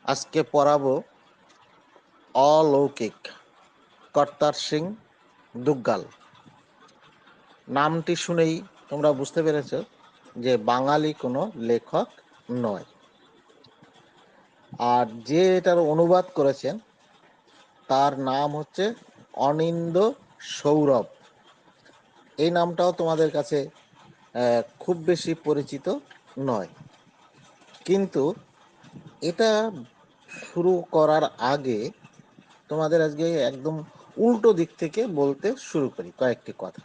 আজকে পড়াবো অলৌকিক কর্তার সিং দুগ্গাল। নামটি শুনেই তোমরা বুঝতে পেরেছ যে বাঙালি কোনো লেখক নয়। আর যে এটার অনুবাদ করেছেন তার নাম হচ্ছে অনিন্দ সৌরভ। এই নামটাও তোমাদের কাছে খুব বেশি পরিচিত নয়, কিন্তু এটা শুরু করার আগে তোমাদের আজকে একদম উল্টো দিক থেকে বলতে শুরু করি কয়েকটি কথা।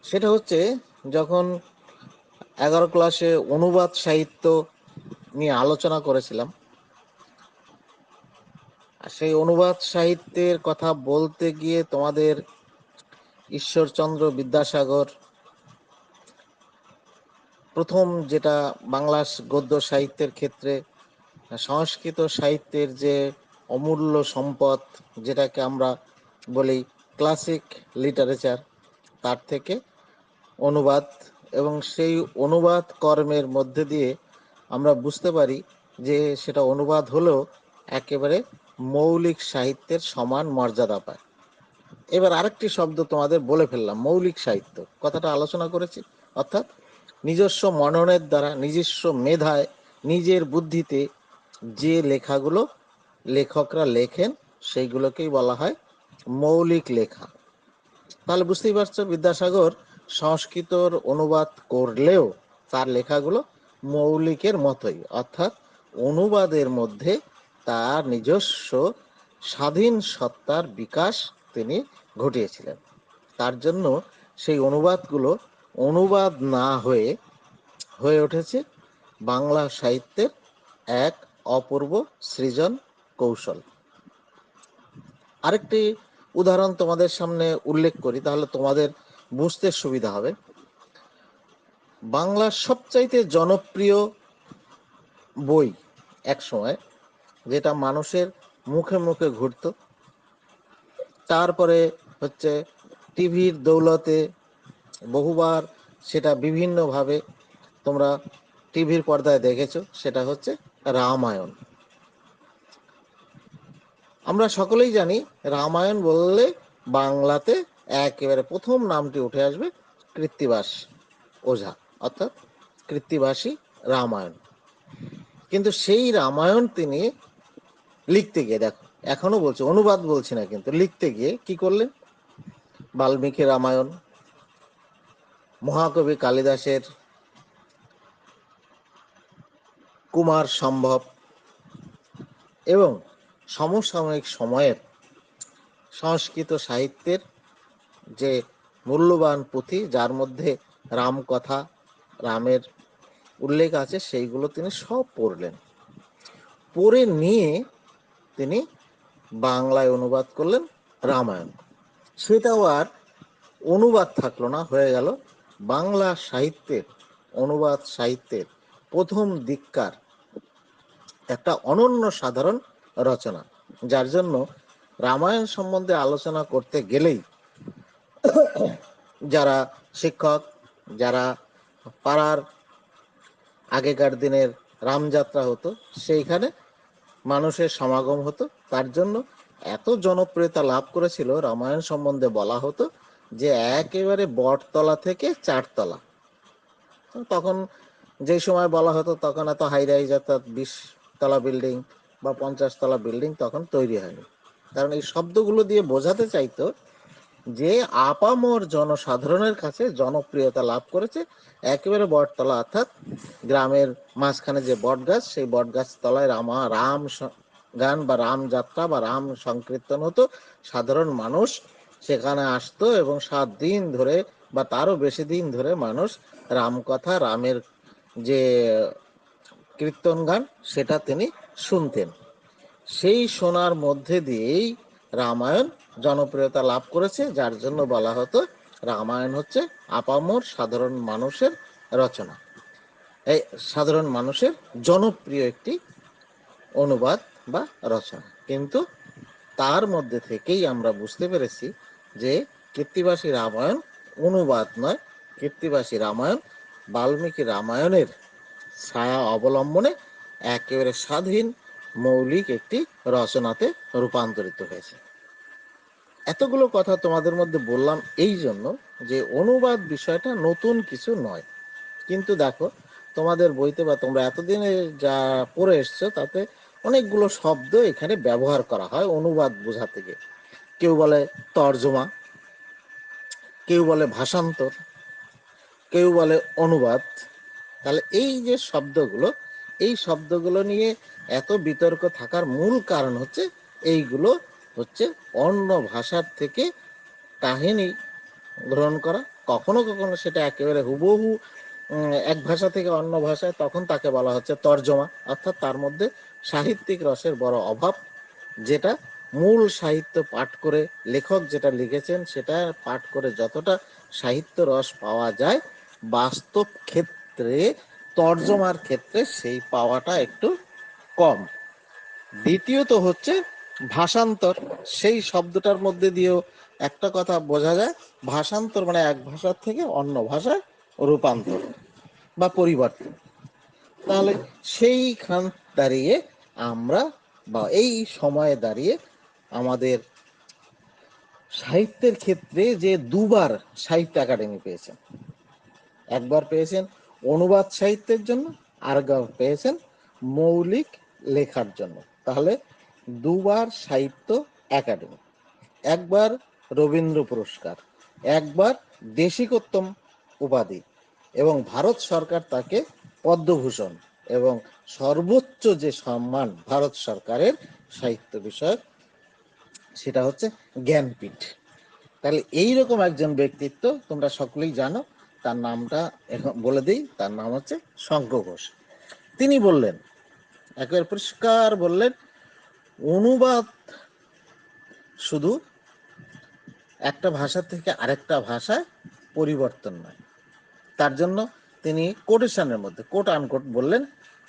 সেটা হচ্ছে, যখন 11 ক্লাসে অনুবাদ সাহিত্য নিয়ে আলোচনা করেছিলাম, সেই অনুবাদ সাহিত্যের কথা বলতে গিয়ে তোমাদের ঈশ্বরচন্দ্র বিদ্যাসাগর প্রথম, যেটা বাংলা গদ্য সাহিত্যের ক্ষেত্রে সংস্কৃত সাহিত্যের যে অমূল্য সম্পদ, যেটাকে আমরা বলি ক্লাসিক লিটারেচার, তার থেকে অনুবাদ, এবং সেই অনুবাদ কর্মের মধ্যে দিয়ে আমরা বুঝতে পারি যে সেটা অনুবাদ হলেও একেবারে মৌলিক সাহিত্যের সমান মর্যাদা পায়। এবার আরেকটি শব্দ তোমাদের বলে ফেললাম, মৌলিক সাহিত্য কথাটা আলোচনা করেছি, অর্থাৎ নিজস্ব মননের দ্বারা, নিজস্ব মেধায়, নিজের বুদ্ধিতে যে লেখাগুলো লেখকরা লেখেন সেইগুলোকেই বলা হয় মৌলিক লেখা। তাহলে বুঝতেই পারছো, বিদ্যাসাগর সংস্কৃতর অনুবাদ করলেও তার লেখাগুলো মৌলিকের মতোই, অর্থাৎ অনুবাদের মধ্যে তার নিজস্ব স্বাধীন সত্তার বিকাশ তিনি ঘটিয়েছিলেন। তার জন্য সেই অনুবাদগুলো অনুবাদ না হয়ে হয়ে উঠেছে বাংলা সাহিত্যের এক অপূর্ব সৃজন কৌশল। আরেকটি উদাহরণ তোমাদের সামনে উল্লেখ করি, তাহলে তোমাদের বুঝতে সুবিধা হবে। বাংলার সবচাইতে জনপ্রিয় বই এক সময়, যেটা মানুষের মুখে মুখে ঘুরত, তারপরে হচ্ছে টিভির দৌলতে বহুবার সেটা বিভিন্নভাবে তোমরা টিভির পর্দায় দেখেছো, সেটা হচ্ছে রামায়ণ। আমরা সকলেই জানি রামায়ণ বললে বাংলাতে একেবারে প্রথম নামটি উঠে আসবে কৃত্তিবাস ওঝা, অর্থাৎ কৃত্তিবাসী রামায়ণ। কিন্তু সেই রামায়ণ তিনি লিখতে গিয়ে, দেখো এখনো বলছি অনুবাদ বলছি না, কিন্তু লিখতে গিয়ে কি করলেন? বাল্মীকি রামায়ণ, মহাকবি কালিদাসের কুমার সম্ভব এবং সমসাময়িক সময়ের সংস্কৃত সাহিত্যের যে মূল্যবান পুঁথি, যার মধ্যে রামকথা, রামের উল্লেখ আছে, সেইগুলো তিনি সব পড়লেন। পড়ে নিয়ে তিনি বাংলায় অনুবাদ করলেন রামায়ণ। সেটাও আর অনুবাদ থাকলো না, হয়ে গেল বাংলা সাহিত্যের, অনুবাদ সাহিত্যের প্রথম দিককার একটা অনন্য সাধারণ রচনা, যার জন্য রামায়ণ সম্বন্ধে আলোচনা করতে গেলেই যারা শিক্ষক, যারা পাড়ার আগেকার দিনের রামযাত্রা হতো, সেইখানে মানুষের সমাগম হতো। তার জন্য এত জনপ্রিয়তা লাভ করেছিল, রামায়ণ সম্বন্ধে বলা হতো যে একেবারে বটতলা থেকে চারতলা। তখন যে সময় বলা হতো, তখন এত হাই রাইজ, অর্থাৎ 20 তলা বিল্ডিং বা 50 তলা বিল্ডিং তখন তৈরি হয়নি। কারণ এই শব্দগুলো দিয়ে বোঝাতে চাইতো যে আপামর জনসাধারণের কাছে জনপ্রিয়তা লাভ করেছে একেবারে বটতলা, অর্থাৎ গ্রামের মাঝখানে যে বট গাছ, সেই বট গাছ তলায় রাম গান বা রাম যাত্রা বা রাম সংকীর্তন হতো। সাধারণ মানুষ সেখানে আসতো এবং 7 দিন ধরে বা তারও বেশি দিন ধরে মানুষ রামকথা, রামের যে কীর্তন গান, সেটা তিনি শুনতেন। সেই শোনার মধ্যে দিয়েই রামায়ণ জনপ্রিয়তা লাভ করেছে, যার জন্য বলা হতো রামায়ণ হচ্ছে আপামর সাধারণ মানুষের রচনা, এই সাধারণ মানুষের জনপ্রিয় একটি অনুবাদ বা রচনা। কিন্তু তার মধ্যে থেকেই আমরা বুঝতে পেরেছি যে কৃত্তিবাসী রামায়ণ অনুবাদ নয়, কৃত্তিবাসী রামায়ণ বাল্মীকি রামায়ণের ছায়া অবলম্বনে একেবারে স্বাধীন মৌলিক একটি রচনাতে রূপান্তরিত হয়েছে। এতগুলো কথা তোমাদের মধ্যে বললাম এই জন্য যে অনুবাদ বিষয়টা নতুন কিছু নয়, কিন্তু দেখো তোমাদের বইতে বা তোমরা এতদিনে যা পড়ে এসছো তাতে অনেকগুলো শব্দ এখানে ব্যবহার করা হয় অনুবাদ বোঝাতে গিয়ে। কেউ বলে তর্জমা, কেউ বলে ভাষান্তর, কেউ বলে অনুবাদ। তাহলে এই যে শব্দগুলো, এই শব্দগুলো নিয়ে এত বিতর্ক থাকার মূল কারণ হচ্ছে এইগুলো হচ্ছে অন্য ভাষার থেকে কাহিনী গ্রহণ করা। কখনো কখনো সেটা একেবারে হুবহু এক ভাষা থেকে অন্য ভাষায়, তখন তাকে বলা হচ্ছে তর্জমা। অর্থাৎ তার মধ্যে সাহিত্যিক রসের বড় অভাব, যেটা মূল সাহিত্য পাঠ করে লেখক যেটা লিখেছেন সেটা পাঠ করে যতটা সাহিত্য রস পাওয়া যায়, বাস্তব ক্ষেত্রে তর্জমার ক্ষেত্রে সেই পাওয়াটা একটু কম। দ্বিতীয়ত হচ্ছে ভাষান্তর। সেই শব্দটার মধ্যে দিয়েও একটা কথা বোঝা যায়, ভাষান্তর মানে এক ভাষার থেকে অন্য ভাষায় রূপান্তর বা পরিবর্তন। তাহলে সেইখান দাঁড়িয়ে আমরা বা এই সময়ে দাঁড়িয়ে আমাদের সাহিত্যের ক্ষেত্রে যে দুবার সাহিত্য একাডেমি পেয়েছেন, একবার পেয়েছেন অনুবাদ সাহিত্যের জন্য, আরেকবার পেয়েছেন মৌলিক লেখার জন্য। তাহলে দুবার সাহিত্য একাডেমি, একবার রবীন্দ্র পুরস্কার, একবার দেশিকোত্তম উপাধি, এবং ভারত সরকার তাকে পদ্মভূষণ, এবং সর্বোচ্চ যে সম্মান ভারত সরকারের সাহিত্য বিষয়ক সেটা হচ্ছে জ্ঞানপীঠ। তাহলে এইরকম একজন ব্যক্তিত্ব তোমরা সকলেই জানো, তার নামটা এখন বলে দিই, তার নাম হচ্ছে শঙ্কর ঘোষ। তিনি বললেন, একেবারে পরিষ্কার বললেন, অনুবাদ শুধু একটা ভাষা থেকে আরেকটা ভাষায় পরিবর্তন নয়। তার জন্য তিনি কোটেশনের মধ্যে কোট আনকোট বললেন,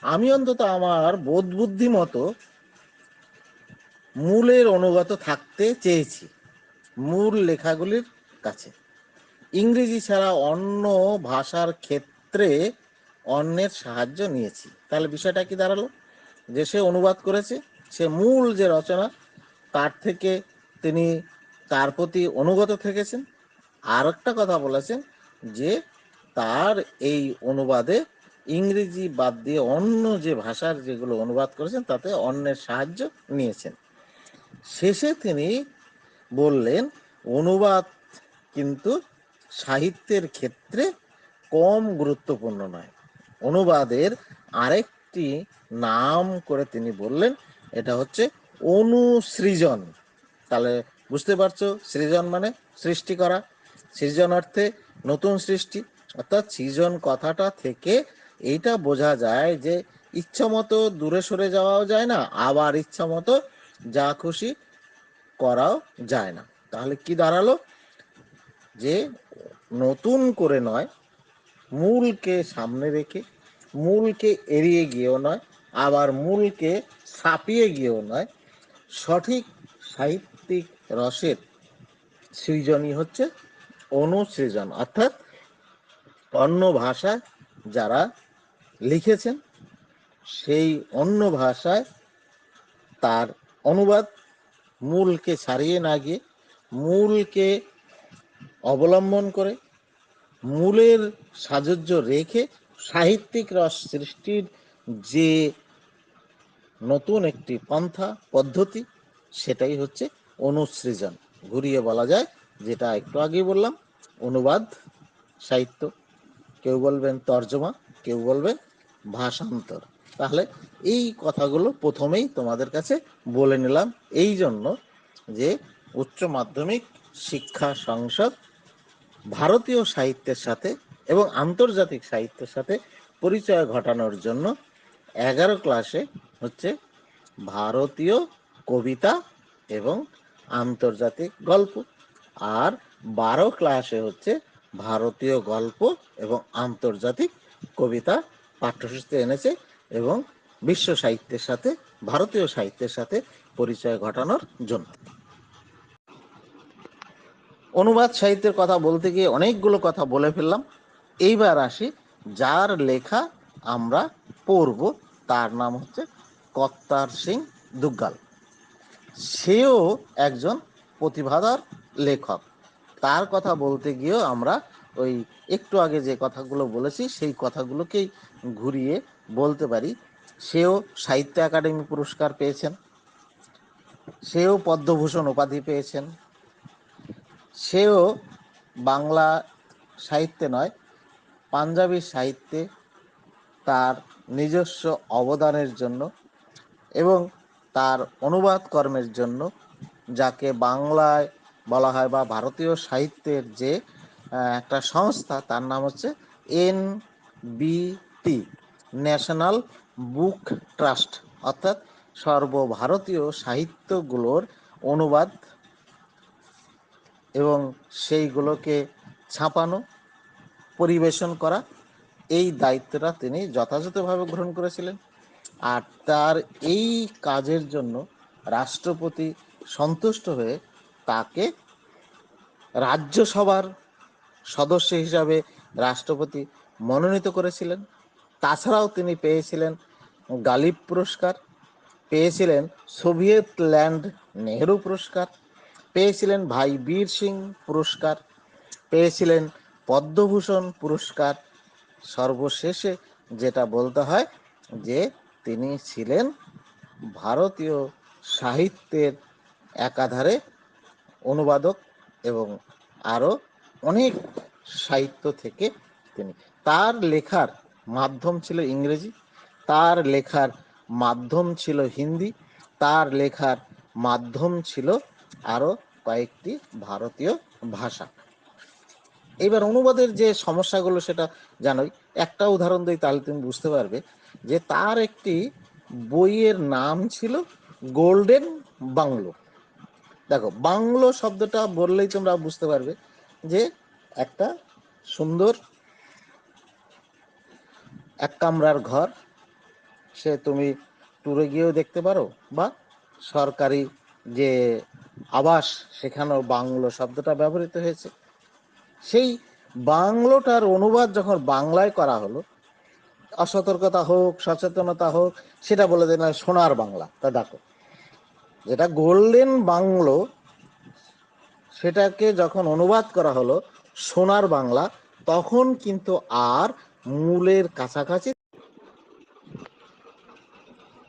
আমি অন্তত আমার বোধ বুদ্ধি মতো মূলের অনুগত থাকতে চেয়েছি, মূল লেখাগুলির কাছে। ইংরেজি ছাড়া অন্য ভাষার ক্ষেত্রে অন্যের সাহায্য নিয়েছি। তাহলে বিষয়টা কি দাঁড়ালো, যে সে অনুবাদ করেছে, সে মূল যে রচনা তার থেকে তিনি তার প্রতি অনুগত থেকেছেন। আর একটা কথা বলেছেন যে তার এই অনুবাদে ইংরেজি বাদ দিয়ে অন্য যে ভাষার যেগুলো অনুবাদ করেছেন তাতে অন্যের সাহায্য নিয়েছেন। শেষে তিনি বললেন, অনুবাদ কিন্তু সাহিত্যের ক্ষেত্রে কম গুরুত্বপূর্ণ নয়। অনুবাদের আরেকটি নাম করে তিনি বললেন, এটা হচ্ছে অনুসৃজন। তাহলে বুঝতে পারছো, সৃজন মানে সৃষ্টি করা, সৃজন অর্থে নতুন সৃষ্টি। অর্থাৎ সৃজন কথাটা থেকে এইটা বোঝা যায় যে ইচ্ছা মতো দূরে সরে যাওয়াও যায় না, আবার ইচ্ছা মতো যা খুশি করাও যায় না। তাহলে কি দাঁড়ালো, যে নতুন করে নয়, মূলকে সামনে রেখে, মূলকে এড়িয়ে গিয়েও নয়, আবার মূলকে ছাপিয়ে গিয়েও নয়, সঠিক সাহিত্যিক রসের সৃজনই হচ্ছে অনুসৃজন। অর্থাৎ অন্য ভাষায় যারা লিখেছেন সেই অন্য ভাষায় তার অনুবাদ, মূলকে ছাড়িয়ে না গিয়ে মূলকে অবলম্বন করে মূলের সাযুজ্য রেখে সাহিত্যিক রস সৃষ্টির যে নতুন একটি পন্থা পদ্ধতি, সেটাই হচ্ছে অনুসৃজন। ঘুরিয়ে বলা যায়, যেটা একটু আগে বললাম, অনুবাদ সাহিত্য, কেউ বলবেন তর্জমা, কেউ বলবেন ভাষান্তর। তাহলে এই কথাগুলো প্রথমেই তোমাদের কাছে বলে নিলাম এই জন্য যে উচ্চ মাধ্যমিক শিক্ষা সংসদ ভারতীয় সাহিত্যের সাথে এবং আন্তর্জাতিক সাহিত্যের সাথে পরিচয় ঘটানোর জন্য 11 ক্লাসে হচ্ছে ভারতীয় কবিতা এবং আন্তর্জাতিক গল্প, আর 12 ক্লাসে হচ্ছে ভারতীয় গল্প এবং আন্তর্জাতিক কবিতা পাঠ্যসূচিতে এনেছে, এবং বিশ্ব সাহিত্যের সাথে ভারতীয় সাহিত্যের সাথে পরিচয় ঘটানোর জন্য। অনুবাদ সাহিত্যের কথা বলতে গিয়ে অনেকগুলো কথা বলে ফেললাম। এইবার আসি যার লেখা আমরা পড়ব তার নাম হচ্ছে কর্তার সিং দুগ্গাল। সেও একজন প্রতিভাধর লেখক। তার কথা বলতে গিয়েও আমরা ওই একটু আগে যে কথাগুলো বলেছি সেই কথাগুলোকেই ঘুরিয়ে বলতে পারি। সেও সাহিত্য একাডেমি পুরস্কার পেয়েছেন, সেও পদ্মভূষণ উপাধি পেয়েছেন, সেও বাংলা সাহিত্যে নয় পাঞ্জাবি সাহিত্যে তার নিজস্ব অবদানের জন্য এবং তার অনুবাদ কর্মের জন্য, যাকে বাংলায় বলা হয় বা ভারতীয় সাহিত্যের যে একটা সংস্থা, তার নাম হচ্ছে NBT, ন্যাশনাল বুক ট্রাস্ট, অর্থাৎ সর্বভারতীয় সাহিত্যগুলোর অনুবাদ এবং সেইগুলোকে ছাপানো, পরিবেশন করা, এই দায়িত্বটা তিনি যথাযথভাবে গ্রহণ করেছিলেন। আর তার এই কাজের জন্য রাষ্ট্রপতি সন্তুষ্ট হয়ে তাকে রাজ্যসভার সদস্য হিসাবে রাষ্ট্রপতি মনোনীত করেছিলেন। তাছাড়াও তিনি পেয়েছিলেন গালিব পুরস্কার, পেয়েছিলেন সোভিয়েত ল্যান্ড নেহেরু পুরস্কার, পেয়েছিলেন ভাই বীর সিং পুরস্কার, পেয়েছিলেন পদ্মভূষণ পুরস্কার। সর্বশেষে যেটা বলতে হয় যে তিনি ছিলেন ভারতীয় সাহিত্যের একাধারে অনুবাদক এবং আরও অনেক সাহিত্য থেকে তিনি, তার লেখার মাধ্যম ছিল ইংরেজি, তার লেখার মাধ্যম ছিল হিন্দি, তার লেখার মাধ্যম ছিল আরও কয়েকটি ভারতীয় ভাষা। এইবার অনুবাদের যে সমস্যাগুলো সেটা জানোই। একটা উদাহরণ দিই তাহলে তুমি বুঝতে পারবে যে তার একটি বইয়ের নাম ছিল গোল্ডেন বাংলো। দেখো, বাংলো শব্দটা বললেই তোমরা বুঝতে পারবে যে একটা সুন্দর এক কামরার ঘর, সে তুমি ট্যুরে গিয়েও দেখতে পারো, বা সরকারি যে আবাস সেখানেও বাংলো শব্দটা ব্যবহৃত হয়েছে। সেই বাংলোটার অনুবাদ যখন বাংলায় করা হলো, অসতর্কতা হোক সচেতনতা হোক সেটা বলে দেয় না সোনার বাংলা। তা দেখো, যেটা গোল্ডেন বাংলো সেটাকে যখন অনুবাদ করা হলো সোনার বাংলা, তখন কিন্তু আর মূলের কাছাকাছি।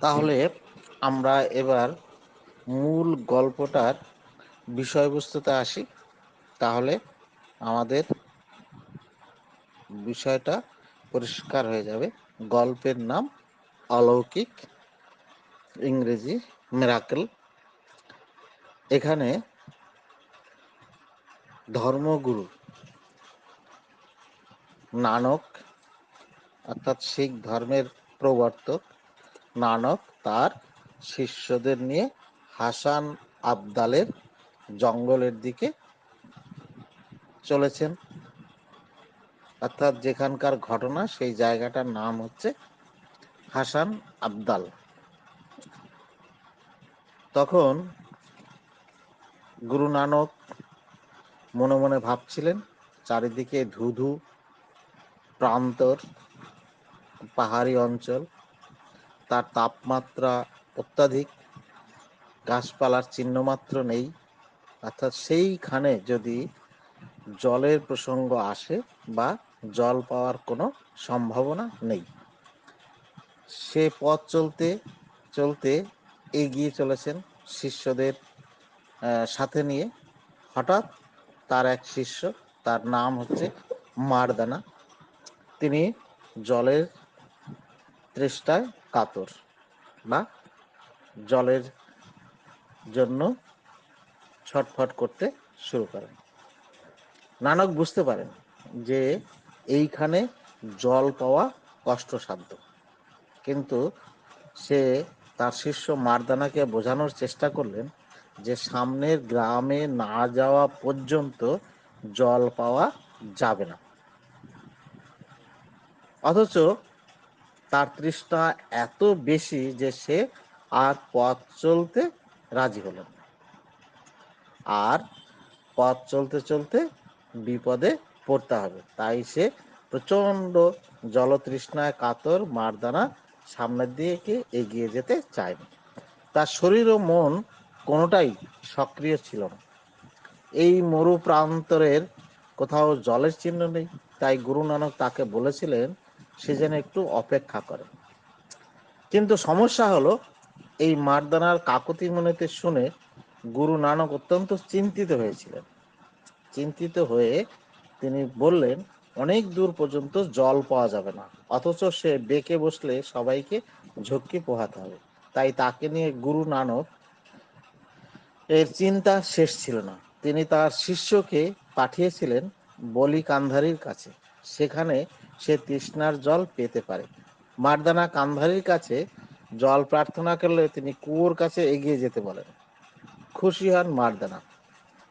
তাহলে আমরা এবার মূল গল্পটার বিষয়বস্তুতে আসি, তাহলে আমাদের বিষয়টা পরিষ্কার হয়ে যাবে। গল্পের নাম অলৌকিক, ইংরেজি মিরাকেল। এখানে ধর্মগুরু নানক, অর্থাৎ শিখ ধর্মের প্রবর্তক নানক, তার শিষ্যদের নিয়ে হাসান আবদালের জঙ্গলের দিকে চলেছেন, অর্থাৎ যেখানকার ঘটনা সেই জায়গাটার নাম হচ্ছে হাসান আবদাল। তখন গুরু নানক মনে মনে ভাবছিলেন, চারিদিকে ধুধু প্রান্তর পাহাড়ি অঞ্চল, তার তাপমাত্রা অত্যাধিক, গাছপালার চিহ্নমাত্র নেই, অর্থাৎ সেইখানে যদি জলের প্রসঙ্গ আসে বা জল পাওয়ার কোনো সম্ভাবনা নেই। সে পথ চলতে চলতে এগিয়ে চলেছেন শিষ্যদের সাথে নিয়ে। হঠাৎ তার এক শিষ্য, তার নাম হচ্ছে মারদানা, তিনি জলের তৃষ্ণায় কাতর বা জলের জন্য ছটফট করতে শুরু করেন। নানক বুঝতে পারেন যে এইখানে জল পাওয়া কষ্টসাধ্য, কিন্তু সে তার শিষ্য মারদানাকে বোঝানোর চেষ্টা করলেন যে সামনের গ্রামে না যাওয়া পর্যন্ত জল পাওয়া যাবে না। অথচ তার তৃষ্ণা এত বেশি যে সে আর পথ চলতে রাজি হলেন। আর পথ চলতে চলতে বিপদে পড়তে হবে, তাই সে প্রচণ্ড জলতৃষ্ণায় কাতর মারদানা সামনের দিকে এগিয়ে যেতে চায়নি। তার শরীর ও মন কোনোটাই সক্রিয় ছিল না। এই মরু প্রান্তরের কোথাও জলের চিহ্ন নেই, তাই গুরু নানক তাকে বলেছিলেন সে যেন একটু অপেক্ষা করে। কিন্তু সমস্যা হলো, এই মারদানার কাকতি মিনতি শুনে গুরু নানক অত্যন্ত চিন্তিত হয়েছিলেন। চিন্তিত হয়ে তিনি বললেন, অনেক দূর পর্যন্ত জল পাওয়া যাবে না, অথচ সে বেঁকে বসলে সবাইকে ঝক্কি পোহাতে হবে। তাই তাকে নিয়ে গুরু নানক এর চিন্তা শেষ ছিল না। তিনি তার শিষ্যকে পাঠিয়েছিলেন বলি কান্ধারীর কাছে, সেখানে সে তৃষ্ণার জল পেতে পারে। মারদানা কান্ধারীর কাছে জল প্রার্থনা করলে তিনি কুয়োর কাছে এগিয়ে যেতে বলেন। খুশি হন মারদানা,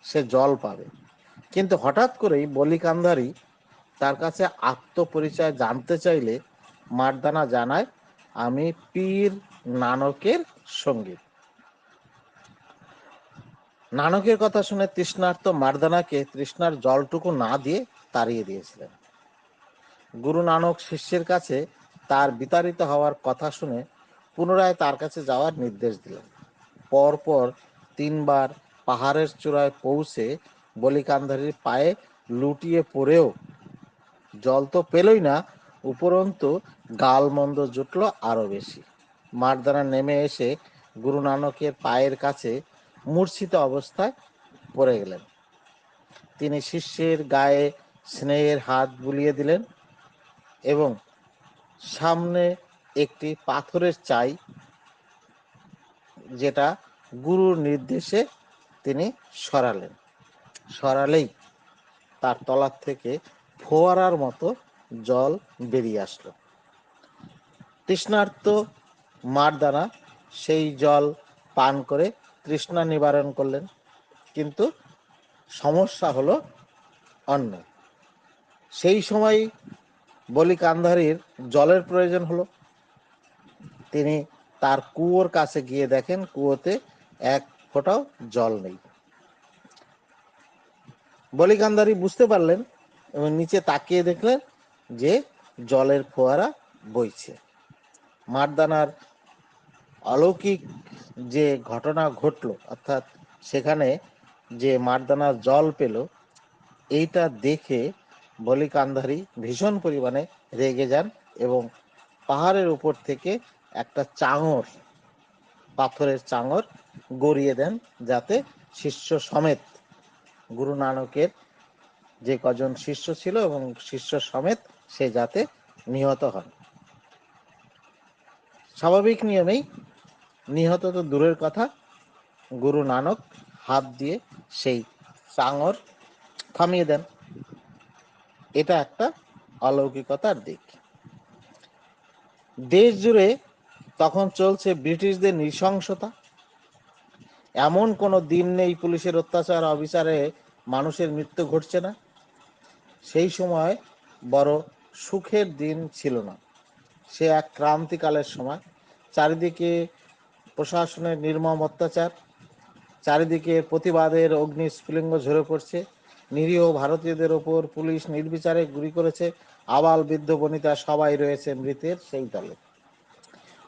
সে জল পাবে। কিন্তু হঠাৎ করেই বলি কান্ধারী তার কাছে আত্মপরিচয় জানতে চাইলে মারদানা জানায়, আমি পীর নানকের সঙ্গী। নানকের কথা শুনে তৃষ্ণার্ত মারদানাকে তৃষ্ণার জলটুকু না দিয়ে তাড়িয়ে দিয়েছিলেন। গুরু নানক শিষ্যের কাছে তার বিতাড়িত হওয়ার কথা শুনে পুনরায় তার কাছে যাওয়ার নির্দেশ দিলেন। পরপর 3 বার পাহাড়ের চূড়ায় পৌঁছে বলিকান্ধারীর পায়ে লুটিয়ে পড়েও জল তো পেলই না, উপরন্তু গালমন্দ জুটল আরো বেশি। মারদানা নেমে এসে গুরু নানকের পায়ের কাছে মূর্ছিত অবস্থায় পড়ে গেলেন। তিনি শিষ্যের গায়ে স্নেহের হাত বুলিয়ে দিলেন এবং সামনে একটি পাথরের চাই, যেটা গুরুর নির্দেশে তিনি সরালেন। সরালেই তার তলার থেকে ফোয়ারার মতো জল বেরিয়ে আসলো। তৃষ্ণার্ত মারদানা সেই জল পান করে তৃষ্ণা নিবারণ করলেন। কিন্তু সমস্যা হলো অন্য। সেই সময় বলি কান্ধারীর জলের প্রয়োজন হলো। তিনি তার কুয়োর কাছে গিয়ে দেখেন কুয়োতে এক ফোঁটাও জল নেই। বলি কান্ধারী বুঝতে পারলেন এবং নিচে তাকিয়ে দেখলেন যে জলের ফোয়ারা বইছে। মারদানার অলৌকিক যে ঘটনা ঘটলো, অর্থাৎ সেখানে যে মারদানার জল পেল, এইটা দেখে বলি কান্ধারী ভীষণ পরিমাণে রেগে যান এবং পাহাড়ের উপর থেকে একটা চাঙর, পাথরের চাঙর গড়িয়ে দেন, যাতে শিষ্য সমেত গুরু নানকের যে কজন শিষ্য ছিল এবং শিষ্য সমেত সে যাতে নিহত হন। স্বাভাবিক নিয়মেই নিহত তো দূরের কথা, গুরু নানক হাত দিয়ে সেই চাঙর থামিয়ে দেন। এটা একটা অলৌকিকতার দিক। দেশ জুড়ে তখন চলছে ব্রিটিশদের নৃশংসতা। এমন কোনো দিন নেই পুলিশের অত্যাচার অবিচারে মানুষের মৃত্যু ঘটছে না। সেই সময় বড় সুখের দিন ছিল না, সে এক ক্রান্তিকালের সময়। চারিদিকে প্রশাসনের নির্মম অত্যাচার, চারিদিকে প্রতিবাদের অগ্নি স্ফুলিঙ্গ ঝরে পড়ছে। নিরীহ ভারতীয়দের ওপর পুলিশ নির্বিচারে গুলি করেছে। আবাল বৃদ্ধ বনিতা সবাই রয়েছে মৃতের সেই দলে।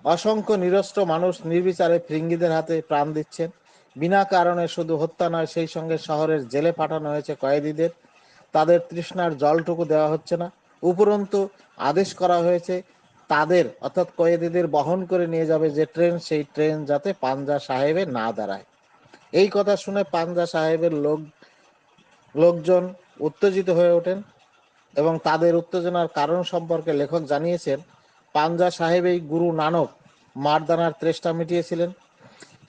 অসংখ্য নিরস্ত্র মানুষ নির্বিচারে ফিরিঙ্গিদের হাতে প্রাণ দিচ্ছেন। বিনা কারণে শুধু হত্যা নয়, সেই সঙ্গে শহরের জেলে পাঠানো হয়েছে কয়েদিদের। তাদের তৃষ্ণার জলটুকু দেওয়া হচ্ছে না। উপরন্তু আদেশ করা হয়েছে তাদের, অর্থাৎ কয়েদিদের বহন করে নিয়ে যাবে যে ট্রেন, সেই ট্রেন যাতে পাঞ্জা সাহেবে না দাঁড়ায়। এই কথা শুনে পাঞ্জা সাহেবের লোকজন উত্তেজিত হয়ে ওঠেন এবং তাদের উত্তেজনার কারণ সম্পর্কে লেখক জানিয়েছেন, পাঞ্জা সাহেবেই গুরু নানক মারদানার তৃষ্ণা মিটিয়েছিলেন।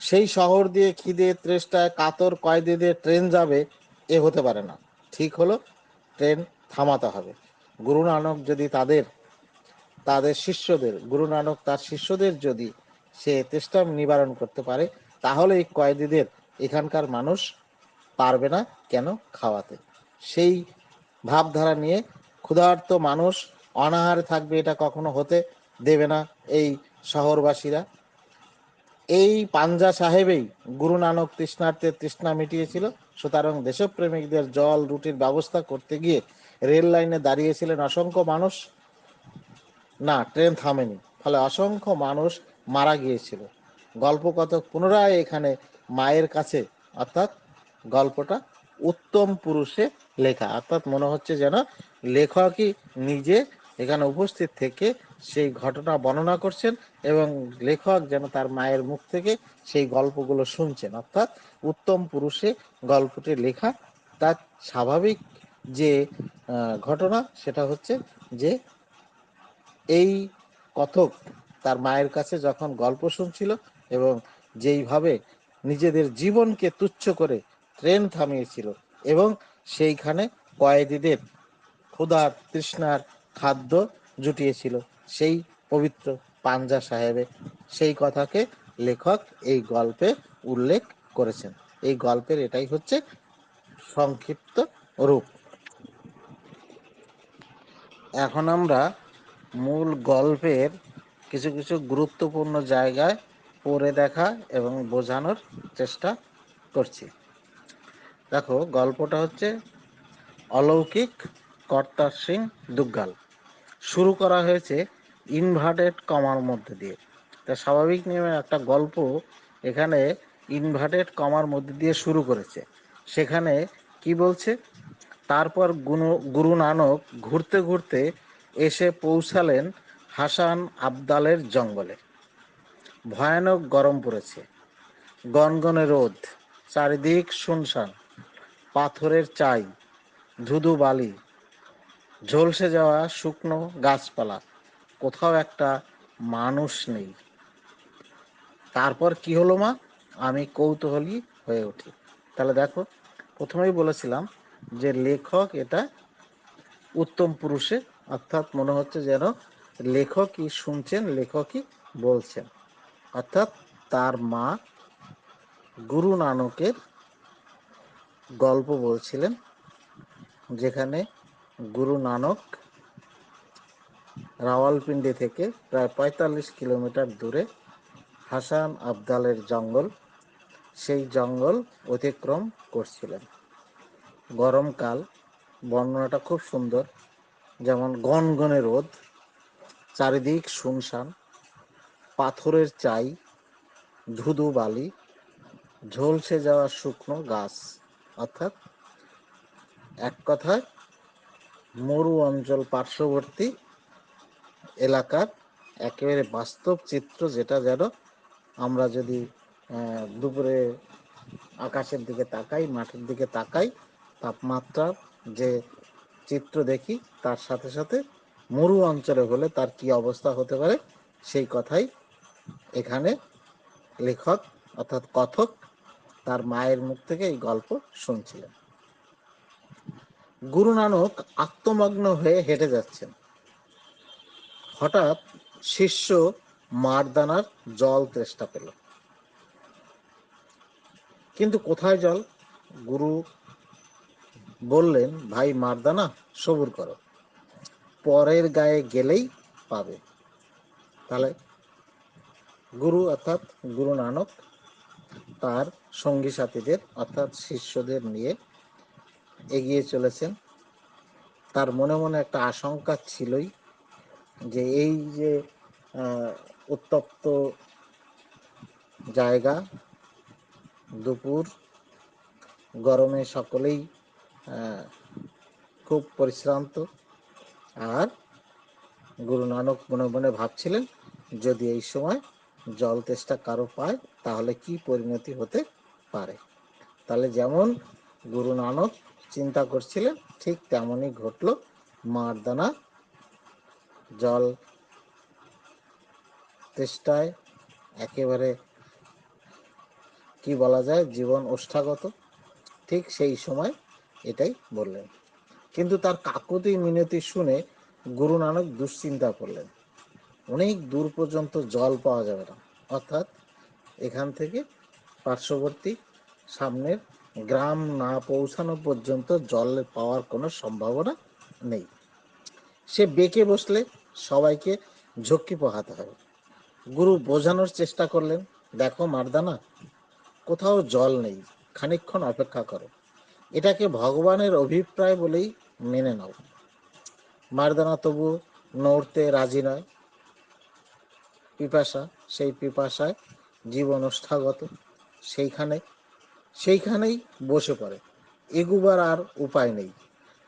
সেই শহর দিয়ে খিদে তৃষ্ণায় কাতর কয়েদিদের ট্রেন যাবে এ হতে পারে না। ঠিক হলো, ট্রেন থামাতে হবে। গুরু নানক যদি তাদের শিষ্যদের, গুরু নানক তার শিষ্যদের যদি সে তৃষ্ণা নিবারণ করতে পারে, তাহলে এই কয়েদিদের এখানকার মানুষ পারবে না কেন খাওয়াতে। সেই ভাবধারা নিয়ে ক্ষুধার্ত মানুষ অনাহারে থাকবে, এটা কখনো হতে দেবে না এই শহরবাসীরা। এই পাঞ্জা সাহেবেই গুরু নানক তৃষ্ণার্তের তৃষ্ণা মিটিয়েছিল। সুতরাং দেশপ্রেমিকদের জল রুটির ব্যবস্থা করতে গিয়ে রেল লাইনে দাঁড়িয়েছিলেন অসংখ্য মানুষ। না, ট্রেন থামেনি। ফলে অসংখ্য মানুষ মারা গিয়েছিল। গল্পকথক পুনরায় এখানে মায়ের কাছে, অর্থাৎ গল্পটা উত্তম পুরুষে লেখা, অর্থাৎ মনে হচ্ছে যেন লেখকই নিজে এখানে উপস্থিত থেকে সেই ঘটনা বর্ণনা করছেন এবং লেখক যেন তার মায়ের মুখ থেকে সেই গল্পগুলো শুনছেন। অর্থাৎ উত্তম পুরুষে গল্পটি লেখা। তার স্বাভাবিক যে ঘটনা সেটা হচ্ছে যে এই কথক তার মায়ের কাছে যখন গল্প শুনছিল এবং যেইভাবে নিজেদের জীবনকে তুচ্ছ করে ট্রেন থামিয়েছিল এবং সেইখানে কয়েদিদের ক্ষুধার তৃষ্ণার খাদ্য জুটিয়েছিল সেই পবিত্র পাঞ্জা সাহেবে, সেই কথাকে লেখক এই গল্পে উল্লেখ করেছেন। এই গল্পের এটাই হচ্ছে সংক্ষিপ্ত রূপ। এখন আমরা মূল গল্পের কিছু কিছু গুরুত্বপূর্ণ জায়গায় পড়ে দেখা এবং বোঝানোর চেষ্টা করছি। দেখো, গল্পটা হচ্ছে অলৌকিক কর্তার সিং দুগ্গাল। শুরু করা হয়েছে ইনভার্টেড কমার মধ্যে দিয়ে। তা স্বাভাবিক নিয়মে একটা গল্প এখানে ইনভার্টেড কমার মধ্যে দিয়ে শুরু করেছে। সেখানে কি বলছে, তারপর গুরু নানক ঘুরতে ঘুরতে এসে পৌঁছালেন হাসান আবদালের জঙ্গলে। ভয়ানক গরম পড়েছে, গনগনে রোদ, চারিদিক শুনশান, পাথরের চাই, ধুধু বালি, ঝলসে যাওয়া শুকনো গাছপালা, কোথাও একটা মানুষ নেই। তারপর কি হলো মা? আমি কৌতূহলী হয়ে উঠি। তাহলে দেখো, প্রথমেই বলেছিলাম যে লেখক এটা উত্তম পুরুষে, অর্থাৎ মনে হচ্ছে যেন লেখকই শুনছেন, লেখকই বলছেন। অর্থাৎ তার মা গুরু নানকের গল্প বলছিলেন, যেখানে গুরু নানক রাওয়ালপিন্ডি থেকে প্রায় ৪৫ কিলোমিটার দূরে হাসান আবদালের জঙ্গল, সেই জঙ্গল অতিক্রম করছিলেন। গরমকাল, বর্ণনাটা খুব সুন্দর, যেমন গনগনে রোদ, চারিদিক শুনশান, পাথরের চাই, ধুধু বালি, ঝলসে যাওয়া শুকনো গাছ, অর্থাৎ এক কথায় মরু অঞ্চল পার্শ্ববর্তী এলাকার একেবারে বাস্তব চিত্র, যেটা যেন আমরা যদি দুপুরে আকাশের দিকে তাকাই, মাঠের দিকে তাকাই, তাপমাত্রার যে চিত্র দেখি, তার সাথে সাথে মরু অঞ্চলে হলে তার কি অবস্থা হতে পারে সেই কথাই এখানে লেখক অর্থাৎ কথক তার মায়ের মুখ থেকে এই গল্প শুনছিলেন। গুরু নানক আত্মমগ্ন হয়ে হেঁটে যাচ্ছেন। হঠাৎ শিষ্য মারদানার জল তেষ্টা পেল, কিন্তু কোথায় জল? গুরু বললেন, ভাই মারদানা, সবুর করো, পরের গায়ে গেলেই পাবে। তাহলে গুরু অর্থাৎ গুরু নানক তার সঙ্গী সাথীদের অর্থাৎ শিষ্যদের নিয়ে এগিয়ে চলেছেন। তার মনে মনে একটা আশঙ্কা ছিলই যে এই যে উত্তপ্ত জায়গা, দুপুর, গরমে সকলেই খুব পরিশ্রান্ত, আর গুরু নানক মনে মনে ভাবছিলেন যদি এই সময় জল তেষ্টা কারো পায় তাহলে কি পরিণতি হতে পারে। তাহলে যেমন গুরু নানক চিন্তা করছিলেন ঠিক তেমনই ঘটল। মারদানা জল তেষ্টায় একেবারে কি বলা যায়, জীবন ওষ্ঠাগত। ঠিক সেই সময় এটাই বললেন, কিন্তু তার কাকুতি মিনতি শুনে গুরু নানক দুশ্চিন্তা করলেন, অনেক দূর পর্যন্ত জল পাওয়া যাবে না, অর্থাৎ এখান থেকে পার্শ্ববর্তী সামনের গ্রাম না পৌঁছানো পর্যন্ত জল পাওয়ার কোনো সম্ভাবনা নেই। সে বেঁকে বসলে সবাইকে ঝক্কি পোহাতে হবে। গুরু বোঝানোর চেষ্টা করলেন, দেখো মারদানা, কোথাও জল নেই, খানিকক্ষণ অপেক্ষা করো, এটাকে ভগবানের অভিপ্রায় বলেই মেনে নাও। মারদানা তবু নড়তে রাজি নয়। পিপাসা, সেই পিপাসায় জীবন ওষ্ঠাগত, সেইখানেই বসে পড়ে। এগুবার আর উপায় নেই।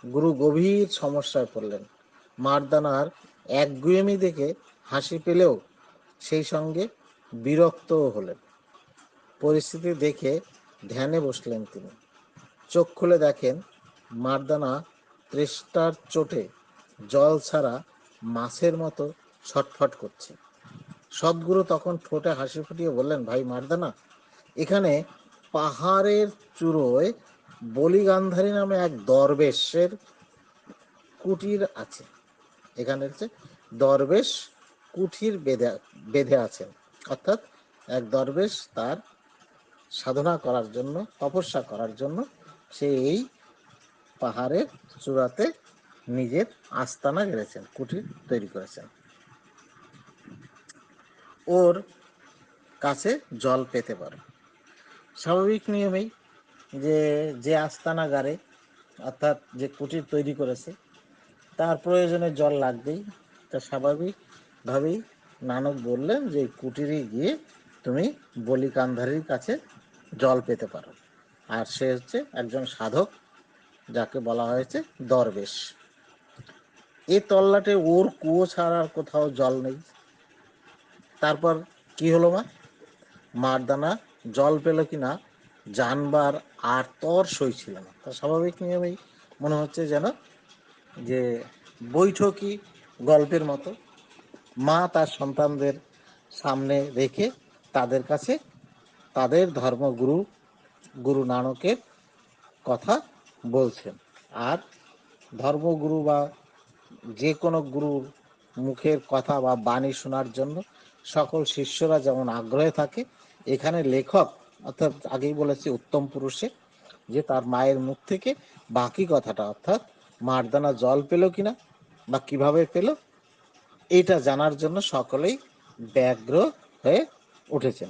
গুরু গভীর সমস্যায় পড়লেন। মারদানার একগুঁয়েমি দেখে হাসি পেলেও সেই সঙ্গে বিরক্তও হলেন। পরিস্থিতি দেখে ধ্যানে বসলেন তিনি। চোখ খুলে দেখেন মারদানা তৃষ্ণার চোটে জল ছাড়া মাছের মতো ছটফট করছে। সদ্গুরু তখন ঠোঁটে হাসি ফুটিয়ে বললেন, ভাই মারদানা, এখানে পাহাড়ের চূড়োয় বলিগান্ধারী নামে এক দরবেশের কুটির আছে। এখানে হচ্ছে দরবেশ কুঠির বেঁধে আছেন, অর্থাৎ এক দরবেশ তার সাধনা করার জন্য, তপস্যা করার জন্য সে এই পাহাড়ের চূড়াতে নিজের আস্তানা গেড়েছেন, কুঠির তৈরি করেছেন। ওর কাছে জল পেতে পারে। স্বাভাবিক নিয়মেই যে আস্তানা গাড়ে, অর্থাৎ যে কুটির তৈরি করেছে, তার প্রয়োজনে জল লাগবেই। তা স্বাভাবিকভাবেই নানক বললেন যে কুটিরে গিয়ে তুমি বলিকান্ধারীর কাছে জল পেতে পারো। আর সে হচ্ছে একজন সাধক, যাকে বলা হয়েছে দরবেশ। এ তল্লাটে ওর কুয়ো ছাড়া আর কোথাও জল নেই। তারপর কি হলো মারদানা জল পেল কিনা জানবার আর তর সইছিল না। তা স্বাভাবিক নিয়মেই মনে হচ্ছে যেন যে বৈঠকি গল্পের মতো মা তার সন্তানদের সামনে রেখে তাদের কাছে তাদের ধর্মগুরু গুরু নানকের কথা বলছেন। আর ধর্মগুরু বা যে কোনো গুরুর মুখের কথা বা বাণী শোনার জন্য সকল শিষ্যরা যেমন আগ্রহে থাকে, এখানে লেখক, অর্থাৎ আগেই বলেছি উত্তম পুরুষে, যে তার মায়ের মুখ থেকে বাকি কথাটা, অর্থাৎ মারদানা জল পেল কিনা বা কিভাবে পেল, এটা জানার জন্য সকলেই ব্যগ্র হয়ে উঠেছেন।